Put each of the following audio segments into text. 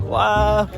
Wow!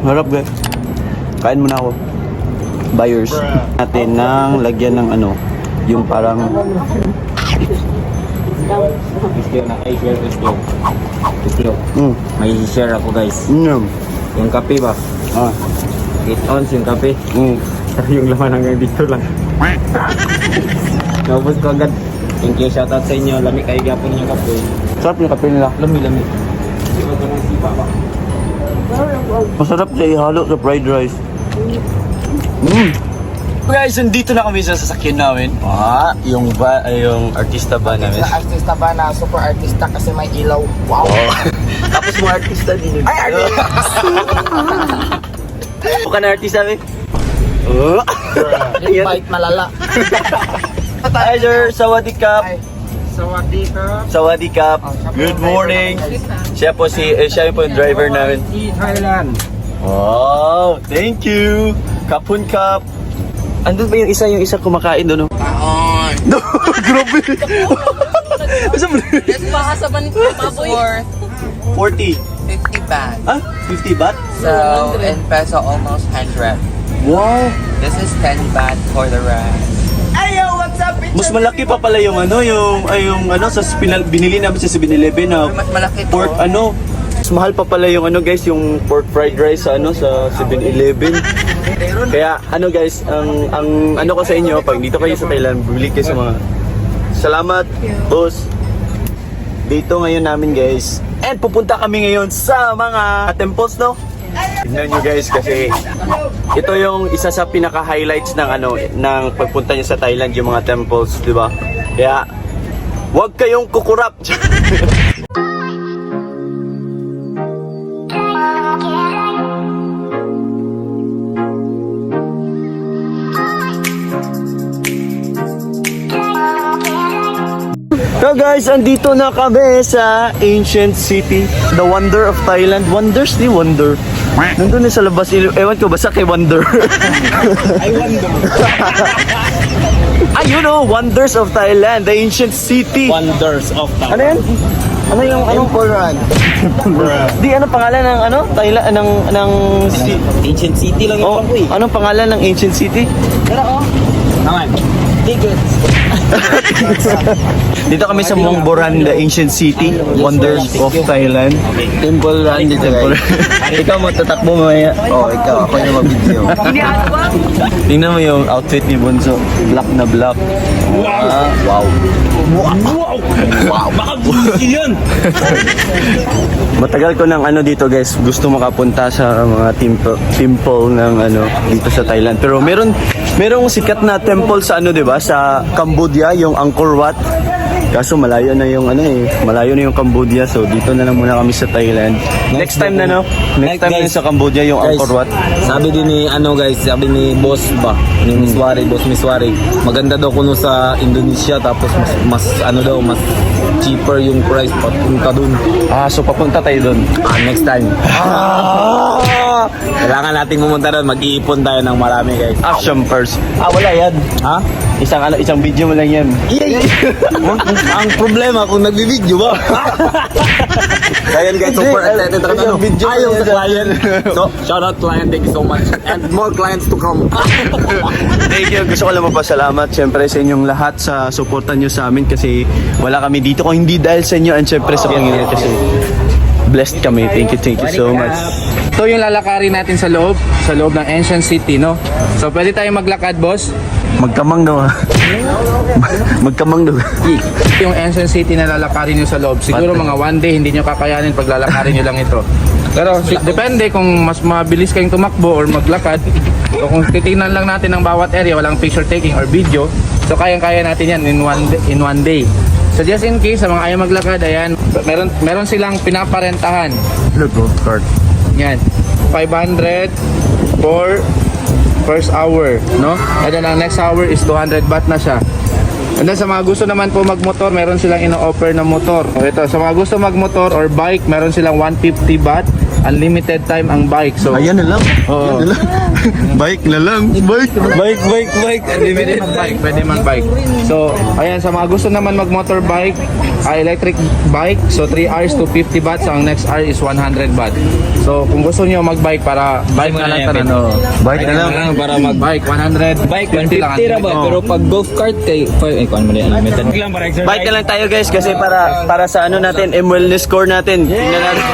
Harap guys. Kain muna ako. Buyers natin ng lagyan ng ano, yung parang Islog. May share ako guys. Yung kape ba? Ah. 8 ounce yung kape. Yung laman hanggang dito lang. Naubos ko agad. Thank you, shoutout sa inyo. Lami kayo gapon yung kape. Sarap yung kape nila. Lami. Sipa ka ng sipa ba? Masarap siya ihalo sa fried rice. Guys, nandito na kami sa sasakyan namin. Yung artista ba namin? Artista ba na super artista kasi may ilaw. Wow! Tapos mga artista din yun. Ay, artista! Bukan na artista kami. Invite malala. Hi sir, sawadee kap. Sawadika. Sawadee kap. Good morning. Siya po yung driver namin. Thailand. Wow, thank you. Kapun kap. Andun ba yung isa kumakain doon? Taon. No, grabe. Yes, pahasaban ko baboy. 40. 50 baht. 50 baht? So, in peso, almost 100. Wow. This is 10 baht for the rest. Ayo, what's up, bitch? Mas malaki pa pala yung sa binili namin sa 7-Eleven na Mas malaki to. pork Mas mahal pa pala yung guys, yung pork fried rice sa sa 7-Eleven. Kaya guys, ang ko sa inyo, pag dito kayo sa Thailand, bumili kayo sa mga salamat, boss. Dito ngayon namin guys. And pupunta kami ngayon sa mga temples, no? Tignan nyo guys kasi ito yung isa sa pinaka-highlights ng ng pagpunta nyo sa Thailand, yung mga temples, di ba? Kaya huwag kayong kukurap. So guys, andito na kami sa Ancient City, the wonder of Thailand. Wonders ni wonder. Nandun na sa labas, ewan ko, basta kay wonder. I wonder. Wonders of Thailand, the Ancient City. Wonders of Thailand. Ano yan? Ano yung Temple Run. Di pangalan ng Thailand ng Ancient City lang yung ko eh. Anong pangalan ng Ancient City? Naman. Tickets. Dito kami sa Mongboran, the Ancient City, Wonders of Thailand. Temple Run dito guys. Ikaw matatakbo mamaya. Ikaw. Ako yung mag-video. Tingnan mo yung outfit ni Bunso. Black na black. Wow. Baka bumisil yun. Matagal ko ng dito guys. Gusto makapunta sa mga temple ng dito sa Thailand. Pero merong sikat na temple sa di ba? Sa Cambodia, yung Angkor Wat. Kaso malayo na yung malayo na yung Cambodia. So dito na lang muna kami sa Thailand. Next time na Next time na sa Cambodia yung Angkor Wat. Sabi din ni sabi ni boss ba, ni boss Miswari, maganda daw kuno sa Indonesia tapos mas mas cheaper yung price papunta dun. So papunta tayo dun. Next time. Kailangan nating pumunta doon, mag-iipon tayo ng marami guys. Action first. Wala yan. Ha? Isang video mo lang yan. Ang problema kung nagbibideo ba? Ayan guys, Super excited ako video ayaw sa client. So, shout out client, thank you so much. And more clients to come. Thank you. Gusto ko lang magpasalamat siyempre sa inyong lahat sa suporta nyo sa amin kasi wala kami dito kung hindi dahil sa inyo and siyempre sa Panginoon kasi blessed kami. Thank you so much. So yung lalakarin natin sa loob ng Ancient City, no? So pwede tayong maglakad, boss. Magkamang daw. Magkamang daw. Yung Ancient City na lalakarin nyo sa loob. Siguro mga one day hindi nyo kakayanin pag lalakarin nyo lang ito. Pero depende kung mas mabilis kayong tumakbo or maglakad. So kung titingnan lang natin ang bawat area, walang picture taking or video, so kayang-kaya natin yan in one day. So just in case sa mga ayaw maglakad, ayan, meron silang pinaparentahan. Look, card. Yan, 500 for first hour, no? And then ang next hour is 200 baht na siya. And then sa mga gusto naman po magmotor, meron silang ino-offer na motor. O ito, sa mga gusto magmotor or bike, meron silang 150 baht. Unlimited time ang bike. So, Ayan na lang. Oo. Ayan na lang. Bike na lang. Bike. Pwede mag-bike, pwede mag-bike. So, ayan, sa mga gusto naman mag-motorbike, electric bike, so 3 hours to 50 baht, so ang next hour is 100 baht. So, kung gusto niyo mag-bike para bike na lang tanan, Bike na lang. Para mag bike, 100, bike 20 lang. 150 ra ba? Oo. Pero pag golf cart kay kung ano man yan, unlimited. Bike na lang tayo guys kasi para sa ano natin, M-Wellness score natin. Tingnan natin.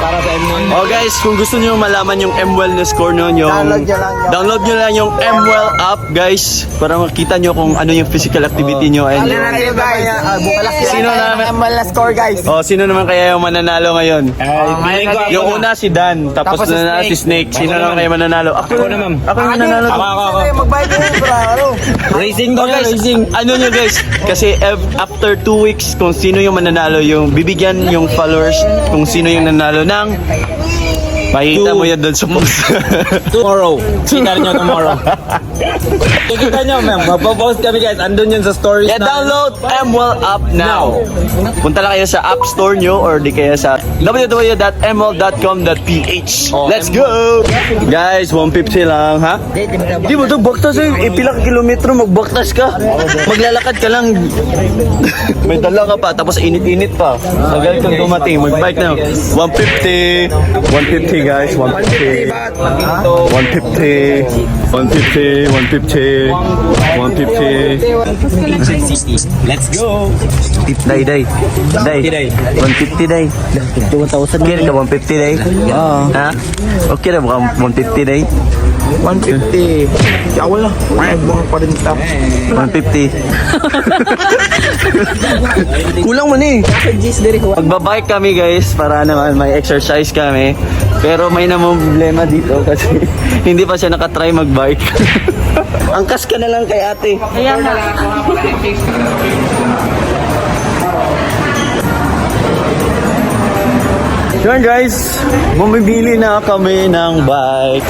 Para sa M1. Oh guys, kung gusto niyo malaman yung M-Wellness score nyo, download nyo lang yung M-Well app guys para makita nyo kung ano yung physical activity nyo. And sino naman score guys. Oh, sino naman kaya yung mananalo ngayon? Yung una si Dan, tapos nanalo si Snake. Sino naman kaya mananalo? Ako na ma'am. Ako yung mananalo. Mag-bike mo, Racing daw yan, Guys, racing. ano nyo guys, kasi after 2 weeks kung sino yung mananalo, yung bibigyan yung followers kung sino yung nanalo ng makikita mo yan doon sa post. Tomorrow. Kita nyo tomorrow. Kikita nyo, ma'am. Magpo-post kami guys. Andun yun sa stories Yeah, download M-Well app now. Punta lang kayo sa App Store nyo or di kaya sa www.mwell.com.ph. Let's go! Guys, 150 lang, ha? Di mo ito, baktas eh. Pila ka kilometro, magbaktas ka. Maglalakad ka lang. May dala ka pa, tapos init-init pa. Tagal kang dumating, mag-bike na. 150. 150 guys, 150. 150. 150. 150. 150. Let's go. Day. 150 day. 2,000. Kira ka 150 day? Oo. Ha? Okay na ba 150 day? 150. Kaya wala. Mga 40. 150. Kulang man eh. Magbabike kami guys para naman may exercise kami. Pero may namang problema dito kasi hindi pa siya nakatry magbike. Angkas ka na lang kay ate. Ayan na. Yun guys, bumibili na kami ng bike.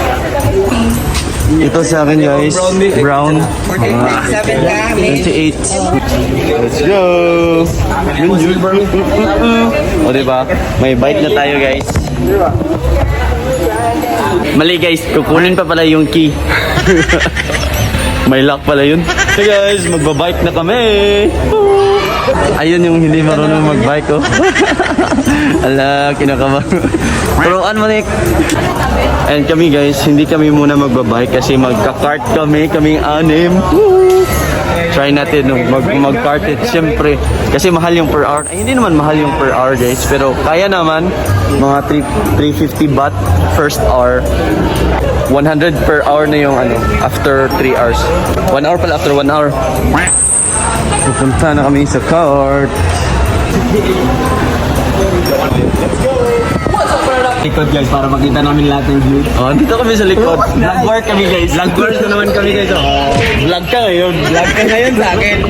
Ito sa akin guys, brown. 28. Let's go! Yun. O diba, may bike na tayo guys. Mali guys, kukunin pa pala yung key. May lock pala yun. Hey guys, magbabike na kami. Ayun yung hindi marunong magbike oh. Ala, kinakabahan. Turuan mo Nick. And kami guys, hindi kami muna magbabike kasi magka-kart kaming anim. Try natin mag-kart it siyempre. Kasi mahal yung per hour. Ay, hindi naman mahal yung per hour guys. Pero kaya naman, mga 350 baht first hour. 100 per hour na yung ano, after 3 hours. 1 hour pala after 1 hour. Pupunta na kami sa kart. Likod guys, para makita namin lahat ng view. Oh, dito kami sa likod. Vlog work kami guys. Vlog work na naman kami guys. Oh, vlog ka ngayon. Vlog ka ngayon sa akin.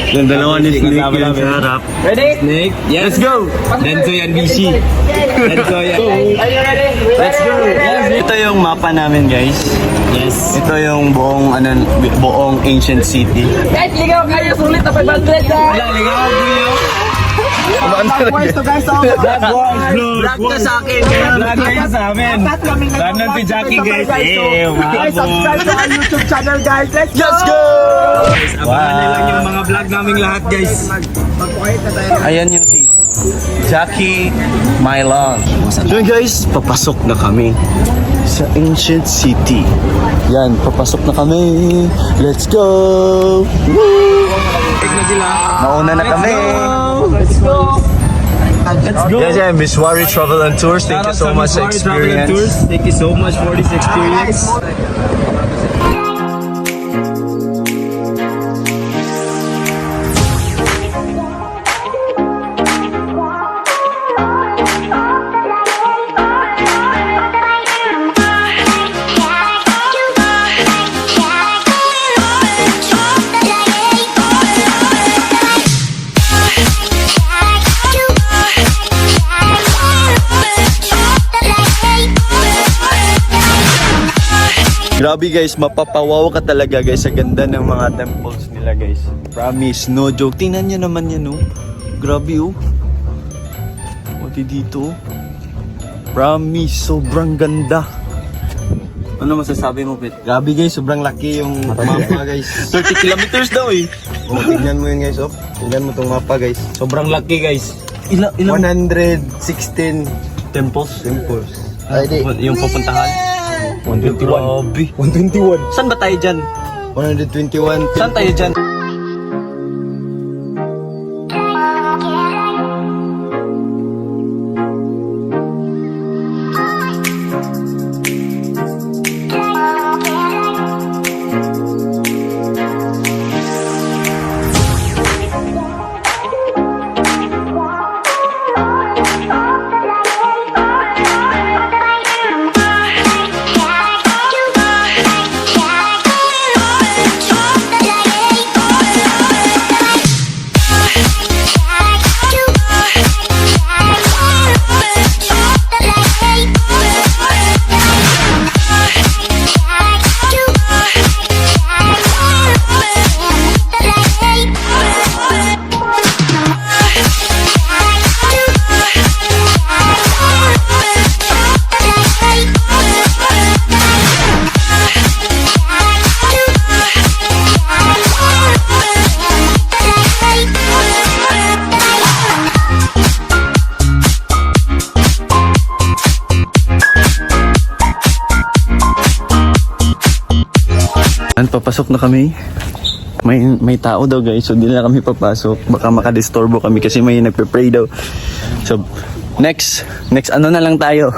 Yung dalawa ni Snake yan sa harap. Ready? Snake? Yes. Let's go! Denso yan, BC. Denso yan. Let's go! Ito yung mapa namin guys. Yes. Ito yung buong ancient city. Guys, ligaw kayo. Sulit na 500 guys. Vlog ka sa akin. Vlog kayo sa amin. Lahat si Jackie guys. Guys, subscribe to our YouTube channel guys. Let's go! Abangan na lang yung mga vlog naming lahat guys. Ayan yung si Jackie Mylon. Yun guys, papasok na kami sa ancient city. Yan, papasok na kami. Let's go! Woo! Mauna na kami. Let's go. Yes, yeah, Miswari Travel and Tours. Thank you so much for the experience. Thank you so much for this experience. Grabe guys, mapapawaw ka talaga guys sa ganda ng mga temples nila guys. Promise, no joke. Tingnan nyo naman yan oh. Grabe oh. Pati dito oh. Promise, sobrang ganda. Ano masasabi mo, Pete? Grabe guys, sobrang laki yung mapa guys. 30 kilometers daw eh. Oh, tignan mo yun guys, oh. Tignan mo tong mapa guys. Sobrang laki guys. Ilang 116 temples? temples. Ay, di. Yung pupuntahan? 121. Grabe. 121. Saan ba tayo dyan? 121. Saan tayo dyan? Papasok na kami. May tao daw guys, so di na kami papasok. Baka makadisturbo kami kasi may nagpe-pray daw. So next ano na lang tayo.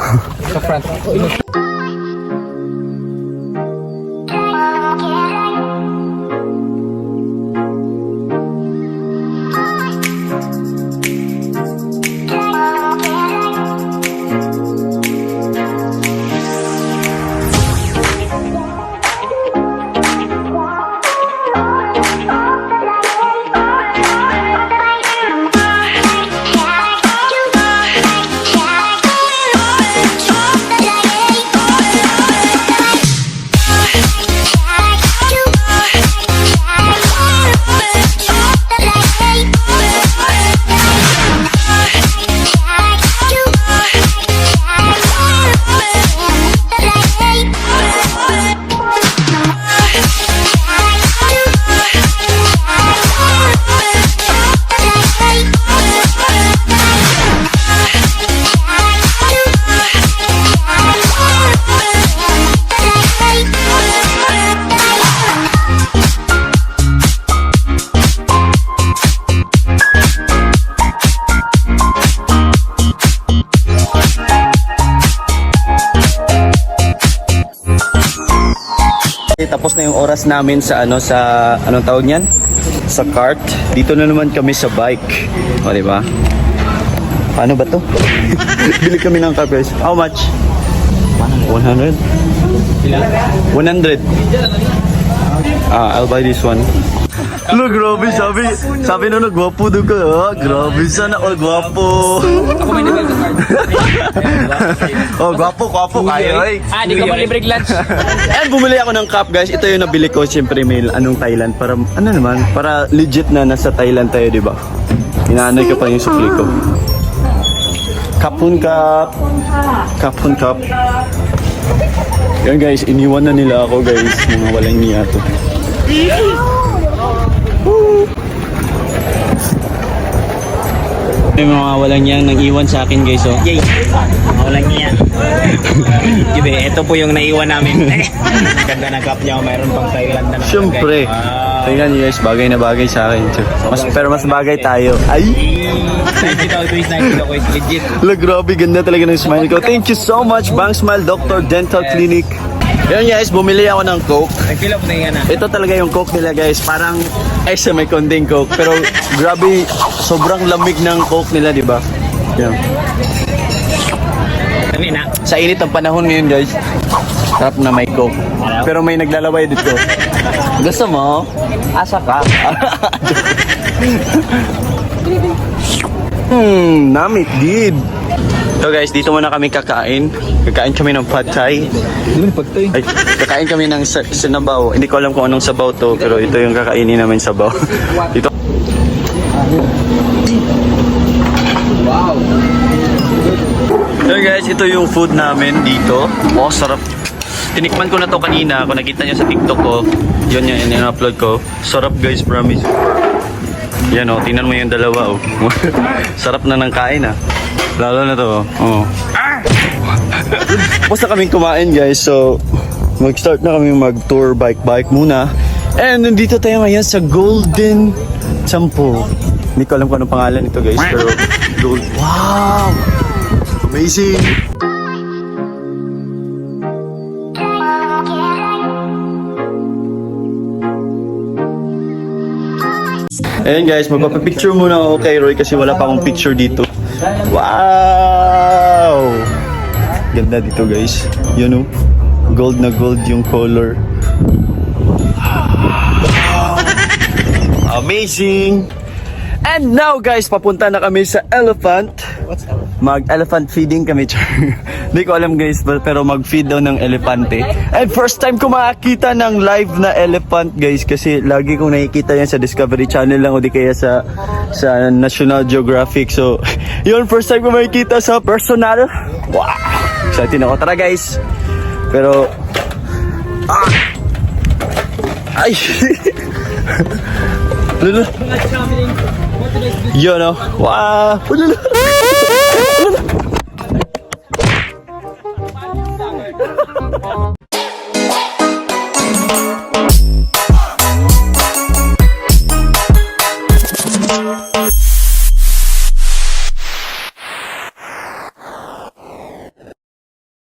Tapos na yung oras namin sa anong tawag niyan? Sa cart. Dito na naman kami sa bike. O, di ba? Paano ba to? Bili kami ng car guys. How much? 100? 100. I'll buy this one. Look, grabe, sabi na gwapo doon ka. Oh, grabe, sana all gwapo. Ako may nagay sa card. Oh, gwapo kayo, eh. Di ka malibreng lunch. Ayan, bumili ako ng cup, guys. Ito yung nabili ko, siyempre may Thailand. Para, para legit na nasa Thailand tayo, di ba? Inaanay ko pa yung supli ko. Kapun cup. Yan guys, iniwan na nila ako guys. Mga walang niya to. May mga walang niyang nang-iwan sa akin guys, oh. Yay! Walang niya. Diba, ito po yung naiwan namin. Ganda ng cup niya, mayroon pang Thailand na naman. Siyempre. Tingnan niyo guys, bagay na bagay sa akin. Pero mas bagay tayo. Ay! 90 quiz, legit. Look, grabe, ganda talaga ng smile ko. Thank you so much, Bang Smile Doctor Dental Clinic. Yan guys, bumili ako ng Coke. Nag-fill up na yan ah. Ito talaga yung Coke nila guys, parang may konting Coke. Pero grabe, sobrang lamig ng Coke nila, di ba? Yan. Sa init ng panahon ngayon guys, sarap na may Coke. Pero may naglalaway dito. Gusto mo? Asa ka? Namit did. So guys, dito muna kami kakain. Kakain kami ng pad thai. Ay, kakain kami ng sinabaw. Hindi ko alam kung anong sabaw to, pero ito yung kakainin namin sabaw. Ito. So guys, ito yung food namin dito. Oh, sarap. Tinikman ko na to kanina. Kung nakita nyo sa TikTok ko, yun yung in-upload ko. Sarap guys, promise. Yan oh, tingnan mo yung dalawa oh. Sarap na ng kain ah. Lalo na to oh. Tapos na kaming kumain guys, so mag-start na kami mag-tour bike muna. And nandito tayo ngayon sa Golden Temple. Hindi ko alam kung anong pangalan nito guys, pero gold. Wow! Amazing! Ayan guys, magpapapicture muna ako kay Roy kasi wala pa akong picture dito. Wow! Ganda dito guys. Yun oh. Gold na gold yung color. Amazing! And now guys, papunta na kami sa elephant. Mag-elephant feeding kami. Hindi ko alam guys, pero mag-feed daw ng elepante. And first time ko makakita ng live na elephant guys, kasi lagi kong nakikita yan sa Discovery Channel lang o di kaya sa National Geographic. So, yun, first time ko makikita sa personal. Wow! Excited ako. Tara guys! Pero, ay! Lalo. Yun oh. Wow! Lalo.